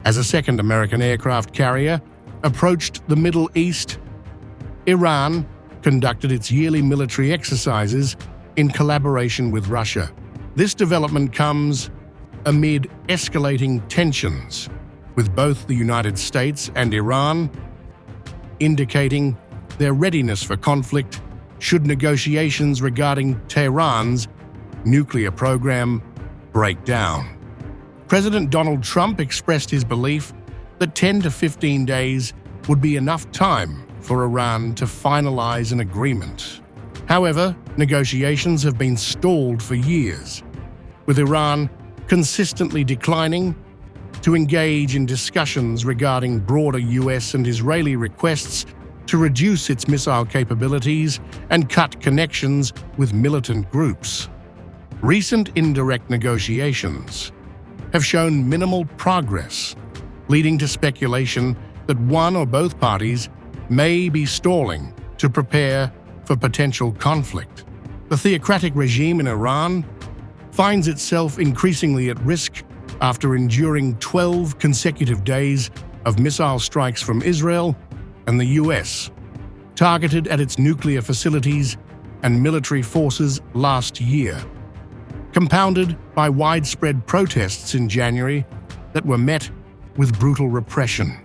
As a second American aircraft carrier approached the Middle East, Iran conducted its yearly military exercises in collaboration with Russia. This development comes amid escalating tensions with both the United States and Iran, indicating their readiness for conflict should negotiations regarding Tehran's nuclear program break down. President Donald Trump expressed his belief that 10 to 15 days would be enough time for Iran to finalize an agreement. However, negotiations have been stalled for years, with Iran consistently declining to engage in discussions regarding broader US and Israeli requests to reduce its missile capabilities and cut connections with militant groups. Recent indirect negotiations have shown minimal progress, leading to speculation that one or both parties may be stalling to prepare for potential conflict. The theocratic regime in Iran finds itself increasingly at risk after enduring 12 consecutive days of missile strikes from Israel and the US, targeted at its nuclear facilities and military forces last year, compounded by widespread protests in January that were met with brutal repression.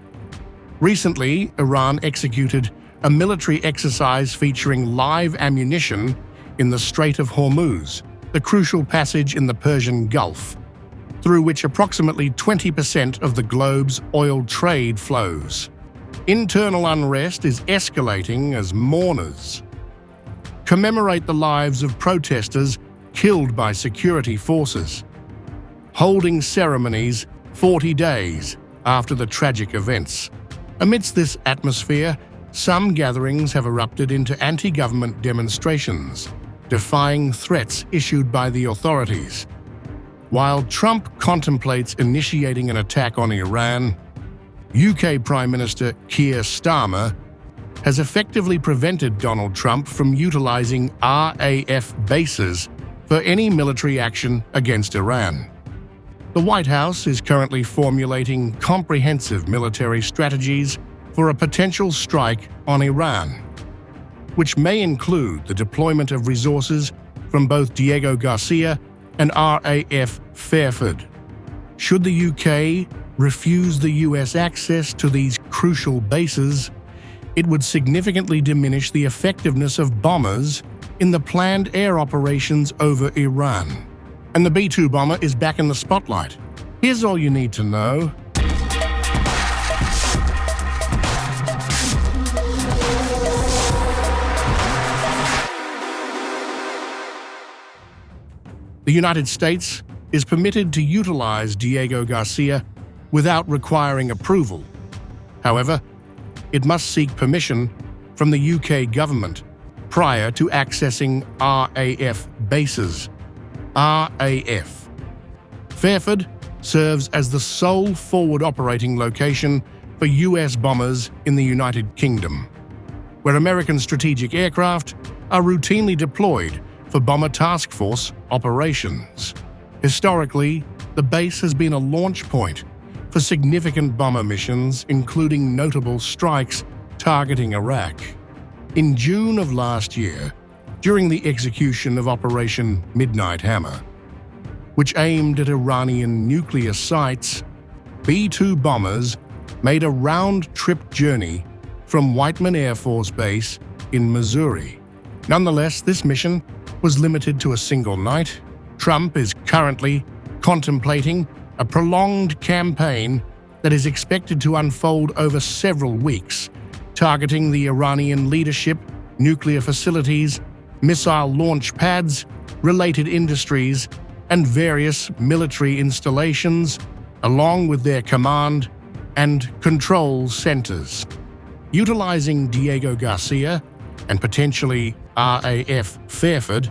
Recently, Iran executed a military exercise featuring live ammunition in the Strait of Hormuz, the crucial passage in the Persian Gulf, through which approximately 20% of the globe's oil trade flows. Internal unrest is escalating as mourners commemorate the lives of protesters killed by security forces, holding ceremonies 40 days after the tragic events. Amidst this atmosphere, some gatherings have erupted into anti-government demonstrations, defying threats issued by the authorities. While Trump contemplates initiating an attack on Iran, UK Prime Minister Keir Starmer has effectively prevented Donald Trump from utilizing RAF bases for any military action against Iran. The White House is currently formulating comprehensive military strategies for a potential strike on Iran, which may include the deployment of resources from both Diego Garcia and RAF Fairford. Should the UK refuse the US access to these crucial bases, it would significantly diminish the effectiveness of bombers in the planned air operations over Iran. And the B-2 bomber is back in the spotlight. Here's all you need to know. The United States is permitted to utilize Diego Garcia without requiring approval. However, it must seek permission from the UK government prior to accessing RAF bases. RAF. Fairford serves as the sole forward operating location for US bombers in the United Kingdom, where American strategic aircraft are routinely deployed for bomber task force operations. Historically, the base has been a launch point for significant bomber missions, including notable strikes targeting Iraq. In June of last year, during the execution of Operation Midnight Hammer, which aimed at Iranian nuclear sites, B-2 bombers made a round-trip journey from Whiteman Air Force Base in Missouri. Nonetheless, this mission was limited to a single night. Trump is currently contemplating a prolonged campaign that is expected to unfold over several weeks, targeting the Iranian leadership, nuclear facilities, missile launch pads, related industries, and various military installations, along with their command and control centers. Utilizing Diego Garcia and potentially RAF Fairford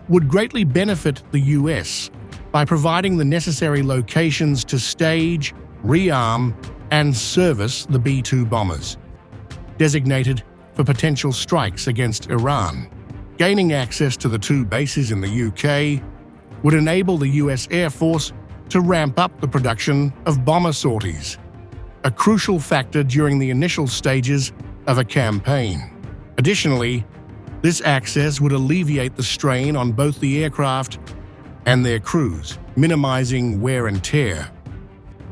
would greatly benefit the US by providing the necessary locations to stage, rearm, and service the B-2 bombers, designated for potential strikes against Iran. Gaining access to the two bases in the UK would enable the US Air Force to ramp up the production of bomber sorties, a crucial factor during the initial stages of a campaign. Additionally, this access would alleviate the strain on both the aircraft and their crews, minimizing wear and tear.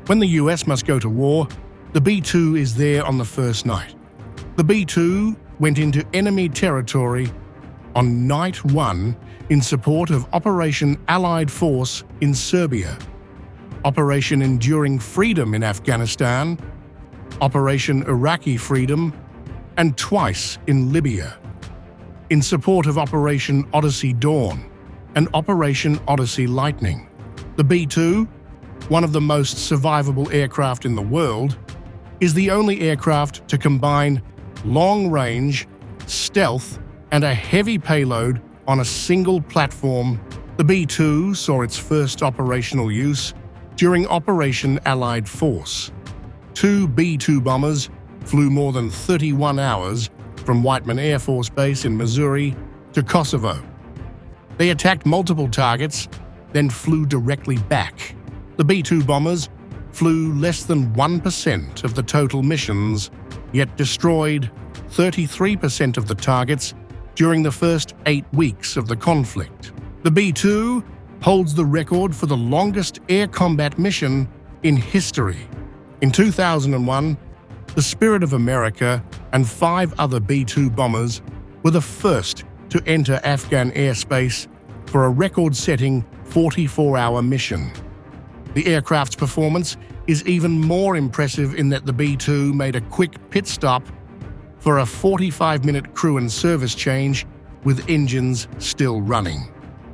When the US must go to war, the B-2 is there on the first night. The B-2 went into enemy territory on night 1 in support of Operation Allied Force in Serbia, Operation Enduring Freedom in Afghanistan, Operation Iraqi Freedom, and twice in Libya, in support of Operation Odyssey Dawn and Operation Odyssey Lightning. The B-2, one of the most survivable aircraft in the world, is the only aircraft to combine long-range, stealth, and a heavy payload on a single platform. The B-2 saw its first operational use during Operation Allied Force. 2 B-2 bombers flew more than 31 hours from Whiteman Air Force Base in Missouri to Kosovo. They attacked multiple targets, then flew directly back. The B-2 bombers flew less than 1% of the total missions, yet destroyed 33% of the targets during the first 8 weeks of the conflict. The B-2 holds the record for the longest air combat mission in history. In 2001, the Spirit of America and 5 other B-2 bombers were the first to enter Afghan airspace for a record-setting 44-hour mission. The aircraft's performance is even more impressive in that the B-2 made a quick pit stop for a 45-minute crew and service change with engines still running.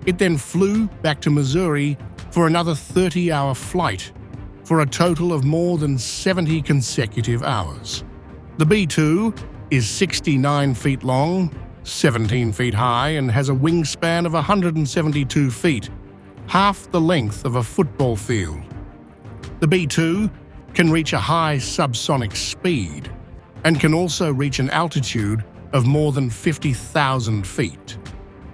It then flew back to Missouri for another 30-hour flight for a total of more than 70 consecutive hours. The B-2 is 69 feet long, 17 feet high, and has a wingspan of 172 feet, half the length of a football field. The B-2 can reach a high subsonic speed and can also reach an altitude of more than 50,000 feet.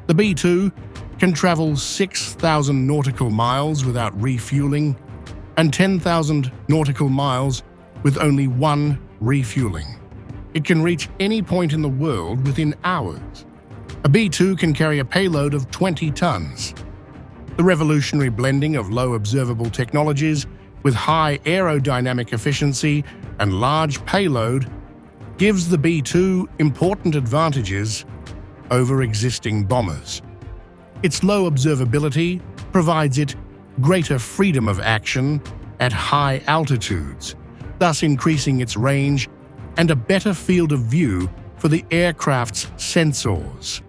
The B-2 can travel 6,000 nautical miles without refueling and 10,000 nautical miles with only 1 refueling. It can reach any point in the world within hours. A B-2 can carry a payload of 20 tons. The revolutionary blending of low observable technologies with high aerodynamic efficiency and large payload gives the B-2 important advantages over existing bombers. Its low observability provides it greater freedom of action at high altitudes, thus increasing its range and a better field of view for the aircraft's sensors.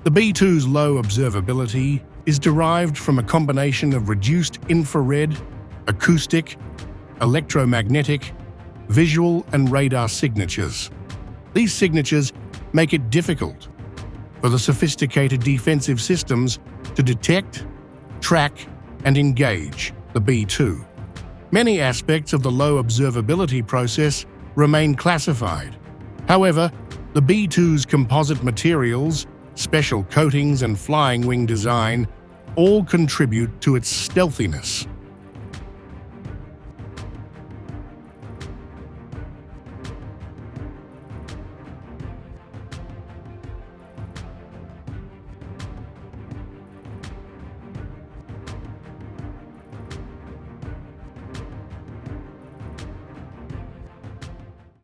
The B-2's low observability is derived from a combination of reduced infrared, acoustic, electromagnetic, visual, and radar signatures. These signatures make it difficult for the sophisticated defensive systems to detect, track, and engage the B-2. Many aspects of the low observability process remain classified. However, the B-2's composite materials, special coatings, and flying wing design all contribute to its stealthiness.